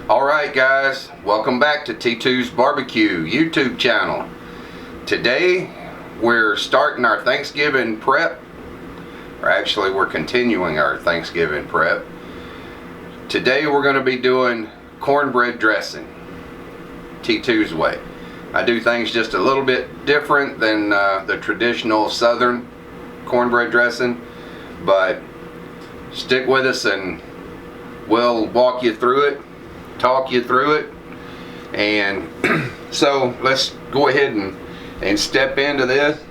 Alright guys, welcome back to T2's Barbecue YouTube channel. Today we're starting our Thanksgiving prep, or actually we're continuing our Thanksgiving prep. Today we're going to be doing cornbread dressing, T2's way. I do things just a little bit different than the traditional southern cornbread dressing, but stick with us and we'll walk you through it, talk you through it. And so let's go ahead and step into this.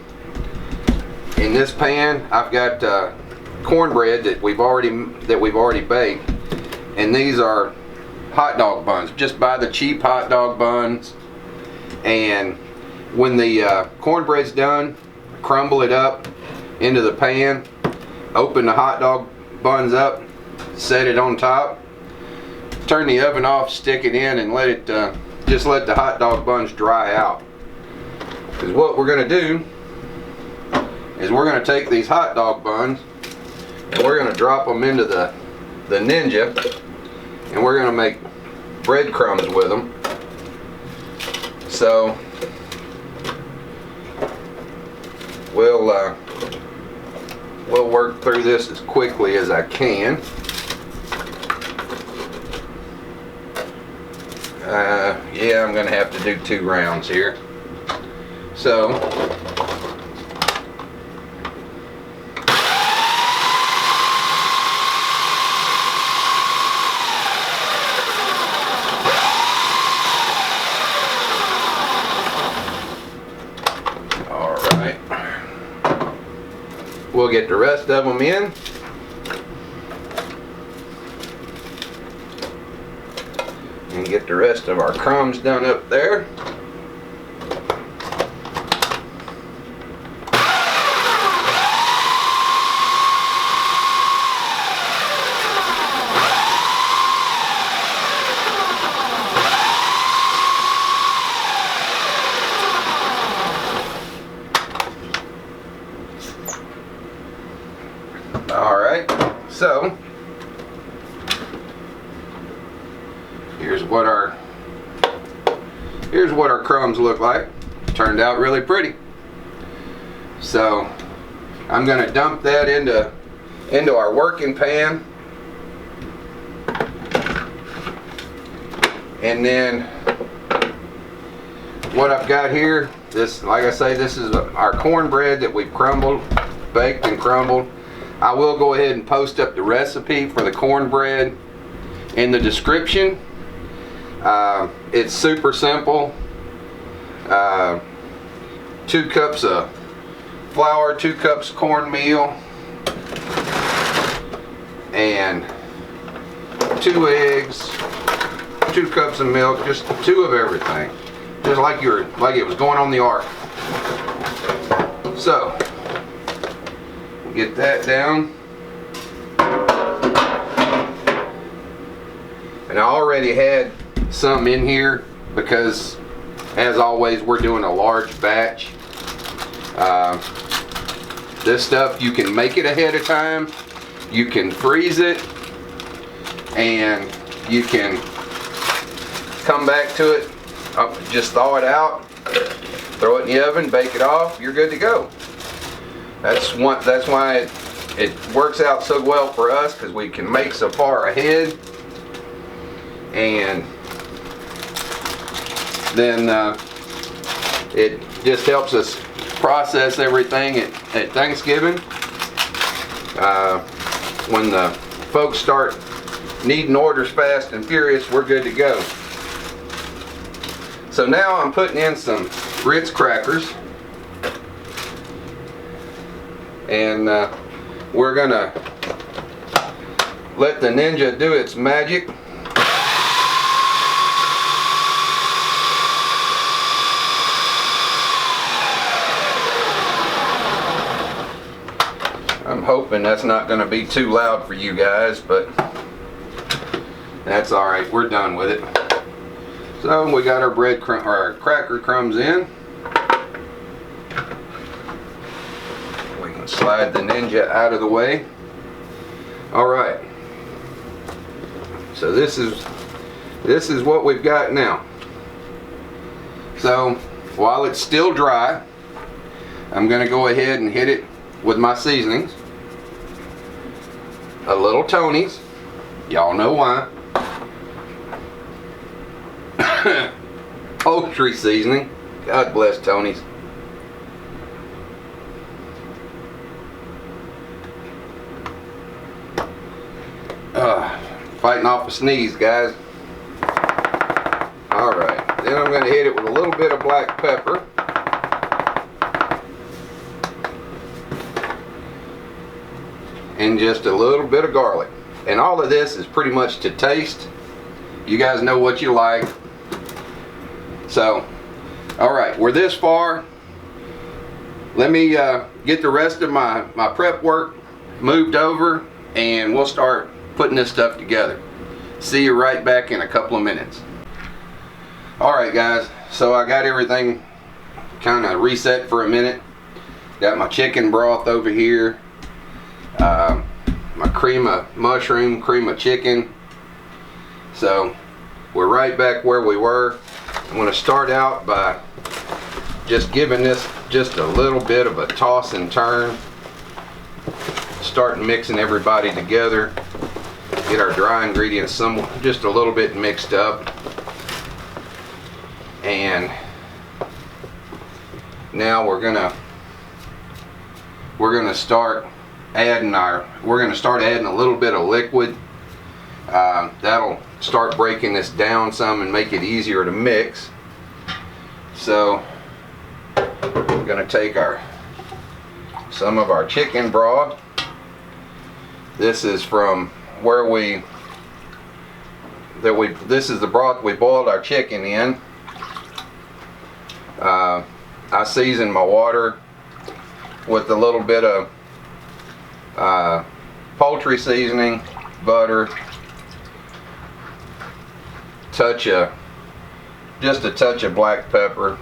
In this pan I've got cornbread that we've already baked, and these are hot dog buns. Just buy the cheap hot dog buns, and when the cornbread's done, crumble it up into the pan, open the hot dog buns up, set it on top, turn the oven off, stick it in, and let it just let the hot dog buns dry out. Because what we're going to do is we're going to take these hot dog buns and we're going to drop them into the Ninja, and we're going to make breadcrumbs with them. So we'll work through this as quickly as I can. Yeah, I'm gonna have to do 2 rounds here. So alright, we'll get the rest of them in. And get the rest of our crumbs done up there. All right, so here's what our crumbs look like. Turned out really pretty. So I'm going to dump that into our working pan, and then what I've got here, this, like I say, this is our cornbread that we've baked and crumbled. I will go ahead and post up the recipe for the cornbread in the description. It's super simple. 2 cups of flour, 2 cups cornmeal, and 2 eggs, 2 cups of milk, just 2 of everything, just like it was going on the ark. So we'll get that down. And I already had some in here because, as always, we're doing a large batch. This stuff, you can make it ahead of time, you can freeze it, and you can come back to it, just thaw it out, throw it in the oven, bake it off, you're good to go. That's why it works out so well for us, because we can make so far ahead. And then it just helps us process everything at Thanksgiving. When the folks start needing orders fast and furious, we're good to go. So now I'm putting in some Ritz crackers, and we're gonna let the Ninja do its magic. I'm hoping that's not going to be too loud for you guys, but that's alright, we're done with it. So we got our cracker crumbs in. We can slide the Ninja out of the way. Alright, so this is this is what we've got now. So while it's still dry, I'm going to go ahead and hit it with my seasonings. A little Tony's, y'all know why. Poultry seasoning, God bless Tony's. Fighting off a sneeze, guys. Alright, then I'm going to hit it with a little bit of black pepper. And just a little bit of garlic. And all of this is pretty much to taste. You guys know what you like. So, alright, we're this far. Let me get the rest of my prep work moved over, and we'll start putting this stuff together. See you right back in a couple of minutes. Alright guys, so I got everything kind of reset for a minute. Got my chicken broth over here. My cream of mushroom, cream of chicken. So we're right back where we were. I'm going to start out by just giving this just a little bit of a toss and turn. Start mixing everybody together. Get our dry ingredients just a little bit mixed up. And now we're gonna start adding a little bit of liquid. That'll start breaking this down some and make it easier to mix. So we're gonna take some of our chicken broth. This is from where this is the broth we boiled our chicken in. I seasoned my water with a little bit of poultry seasoning, butter, just a touch of black pepper.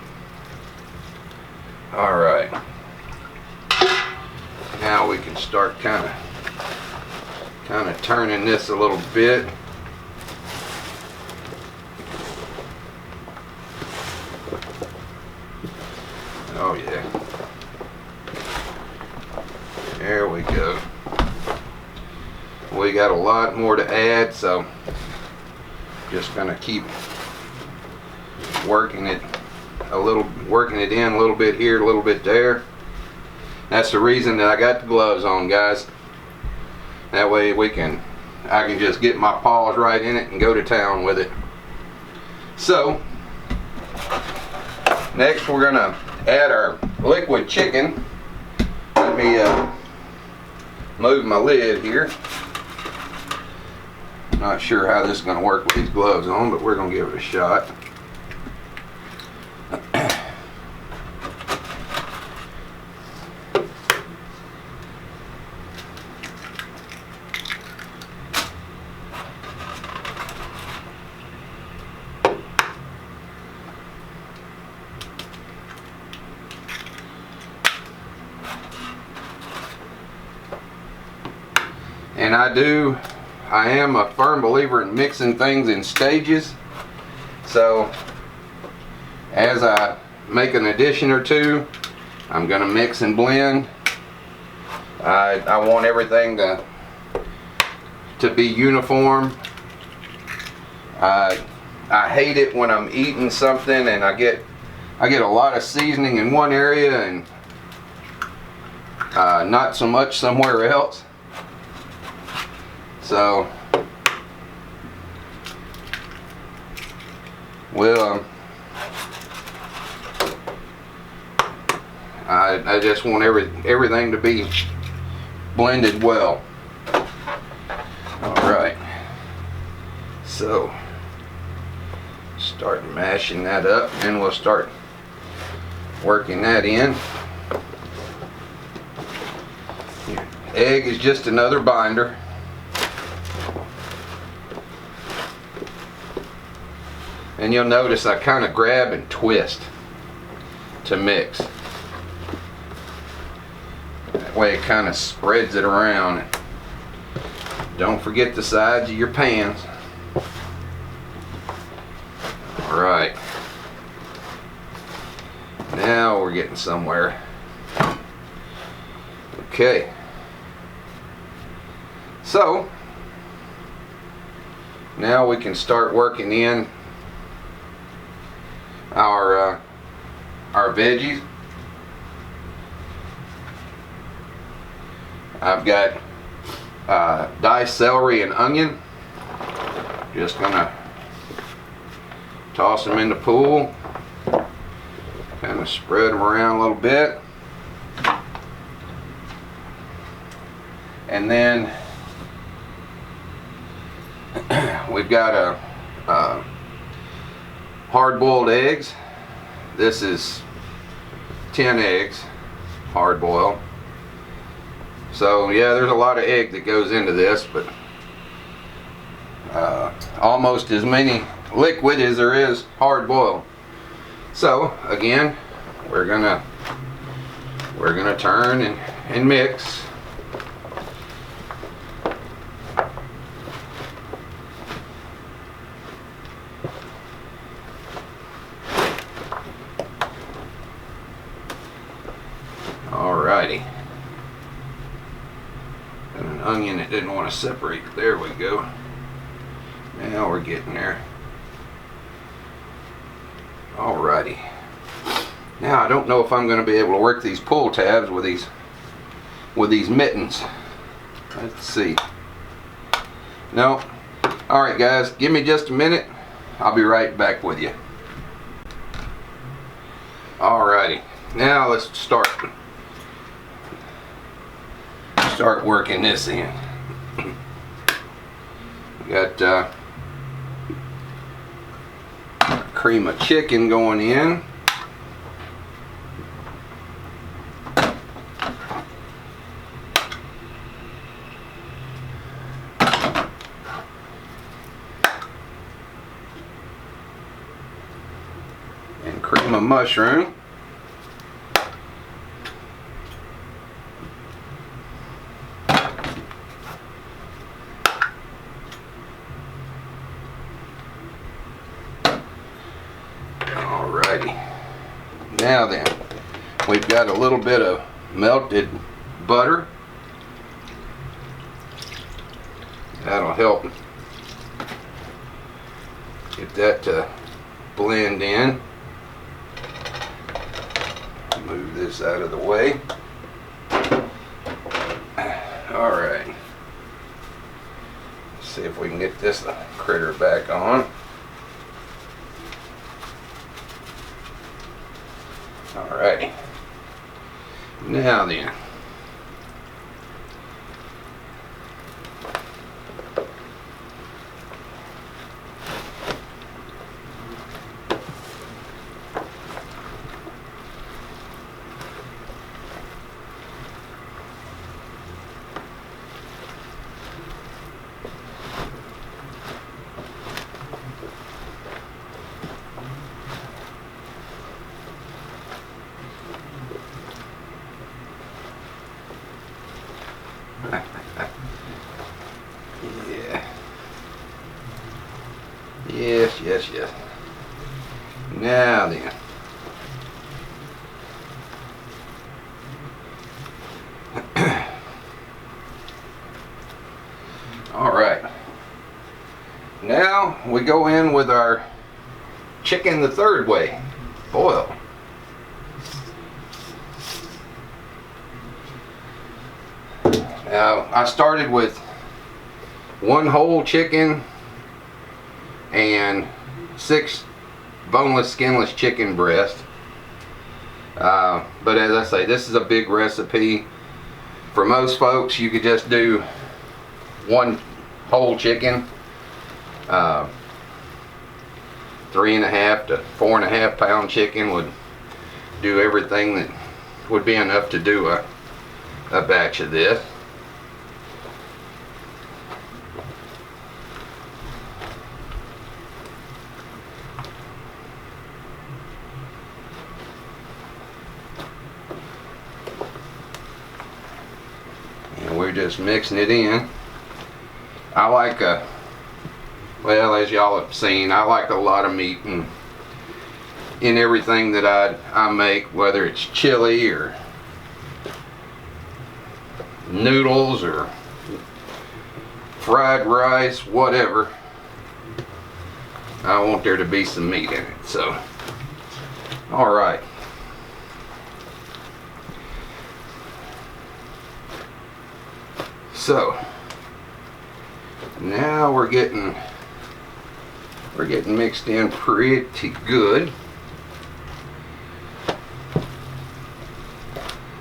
Alright, now we can start kind of turning this a little bit. Oh yeah, there we go. We got a lot more to add, so just gonna keep working it in a little bit here, a little bit there. That's the reason that I got the gloves on, guys. That way I can just get my paws right in it and go to town with it. So next we're gonna add our liquid chicken. Let me move my lid here. Not sure how this is going to work with these gloves on, but we're going to give it a shot. And I am a firm believer in mixing things in stages. So as I make an addition or two, I'm going to mix and blend. I want everything to be uniform. I hate it when I'm eating something and I get a lot of seasoning in one area and not so much somewhere else. So well, I just want everything to be blended well. Alright, so start mashing that up and we'll start working that in. Egg is just another binder. And you'll notice I kind of grab and twist to mix. That way it kind of spreads it around. Don't forget the sides of your pans. right. Now we're getting somewhere. Okay. So now we can start working in our veggies. I've got diced celery and onion. Just gonna toss them in the pool, kind of spread them around a little bit, and then we've got a hard-boiled eggs. This is 10 eggs, hard-boiled. So yeah, there's a lot of egg that goes into this, but almost as many liquid as there is hard-boiled. So again, we're gonna turn and mix. Alrighty. And an onion that didn't want to separate. There we go. Now we're getting there. Alrighty. Now I don't know if I'm going to be able to work these pull tabs with these mittens. Let's see. No. Alright guys, give me just a minute. I'll be right back with you. Alrighty. Now let's start working this in. We got cream of chicken going in. And cream of mushroom. Now then, we've got a little bit of melted butter. That'll help get that to blend in. Move this out of the way. Alright. Let's see if we can get this critter back on. Alrighty. Now then. Yeah. Yes. Now then. All right. Now we go in with our chicken the third way, boil. Now I started with one whole chicken and 6 boneless, skinless chicken breast. But as I say, this is a big recipe. For most folks, you could just do one whole chicken, 3.5 to 4.5 pound chicken would do everything that would be enough to do a batch of this. And we're just mixing it in. I like well, as y'all have seen, I like a lot of meat, and in everything that I make, whether it's chili or noodles or fried rice, whatever. I want there to be some meat in it. So, all right. So now we're getting mixed in pretty good.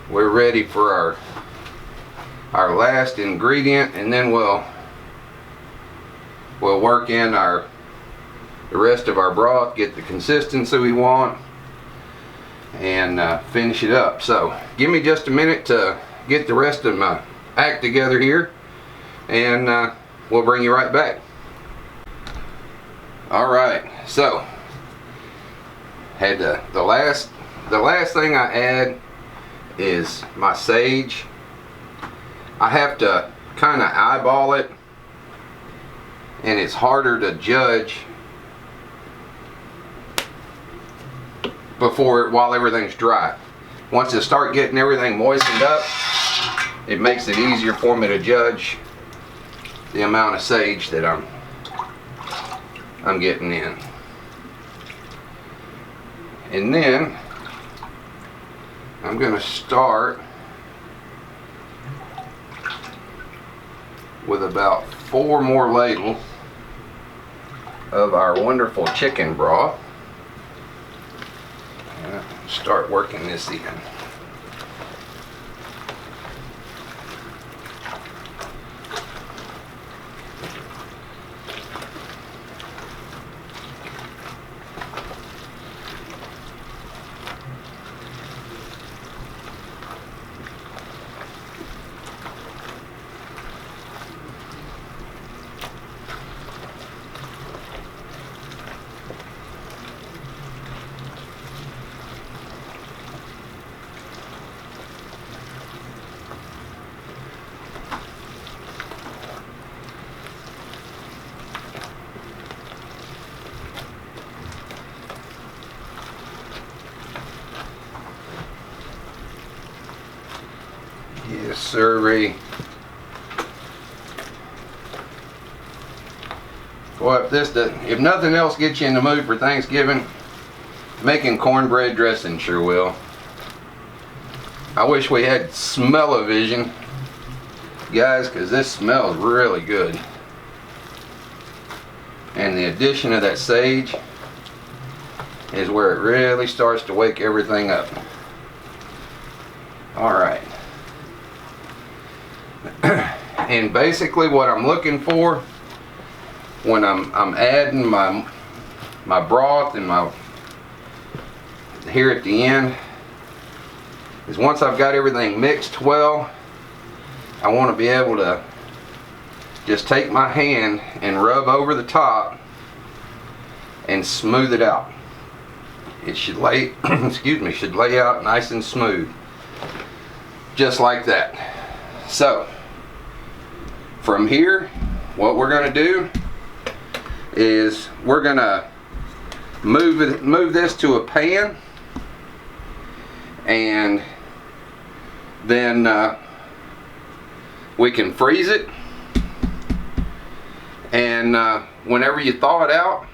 We're ready for our last ingredient, and then we'll work in the rest of our broth, get the consistency we want, and finish it up. So give me just a minute to get the rest of my act together here, and we'll bring you right back. All right, so had the last thing I add is my sage. I have to kind of eyeball it, and it's harder to judge while everything's dry. Once I start getting everything moistened up, it makes it easier for me to judge the amount of sage that I'm getting in. And then I'm going to start with about 4 more ladles of our wonderful chicken broth. And start working this in. Yes, sirree. Boy, if nothing else gets you in the mood for Thanksgiving, making cornbread dressing sure will. I wish we had smell-o-vision, guys, because this smells really good. And the addition of that sage is where it really starts to wake everything up. All right. And basically what I'm looking for when I'm adding my broth and here at the end is, once I've got everything mixed well, I want to be able to just take my hand and rub over the top and smooth it out. It should lay should lay out nice and smooth, just like that. So from here, what we're going to do is we're going to move this to a pan, and then we can freeze it, and whenever you thaw it out,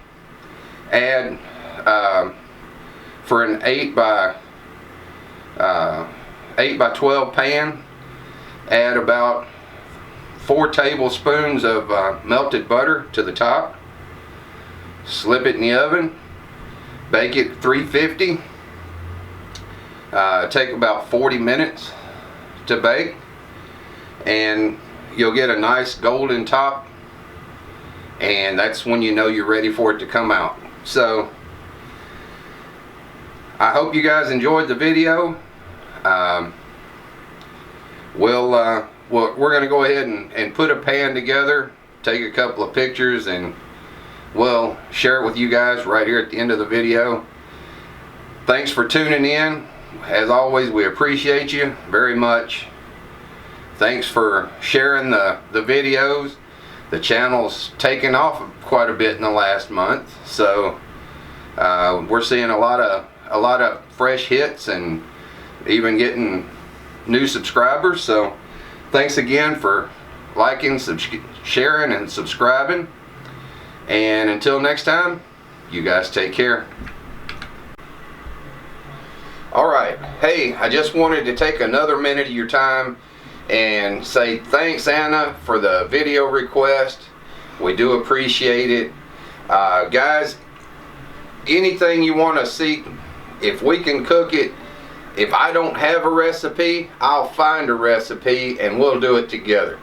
add for an 8 by 12 pan, add about 4 tablespoons of melted butter to the top. Slip it in the oven, bake it at 350. Take about 40 minutes to bake, and you'll get a nice golden top, and that's when you know you're ready for it to come out. So I hope you guys enjoyed the video. We're going to go ahead and put a pan together, take a couple of pictures, and we'll share it with you guys right here at the end of the video. Thanks for tuning in. As always, we appreciate you very much. Thanks for sharing the videos. The channel's taken off quite a bit in the last month, so We're seeing a lot of fresh hits and even getting new subscribers. So thanks again for liking, sharing, and subscribing. And until next time, you guys take care. Alright, hey, I just wanted to take another minute of your time and say thanks, Anna, for the video request. We do appreciate it. Guys, anything you want to see, if we can cook it, if I don't have a recipe, I'll find a recipe and we'll do it together.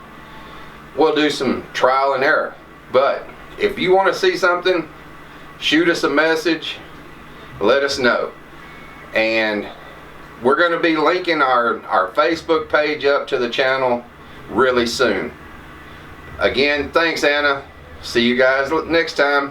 We'll do some trial and error. But if you want to see something, shoot us a message, let us know. And we're going to be linking our Facebook page up to the channel really soon. Again, thanks, Anna. See you guys next time.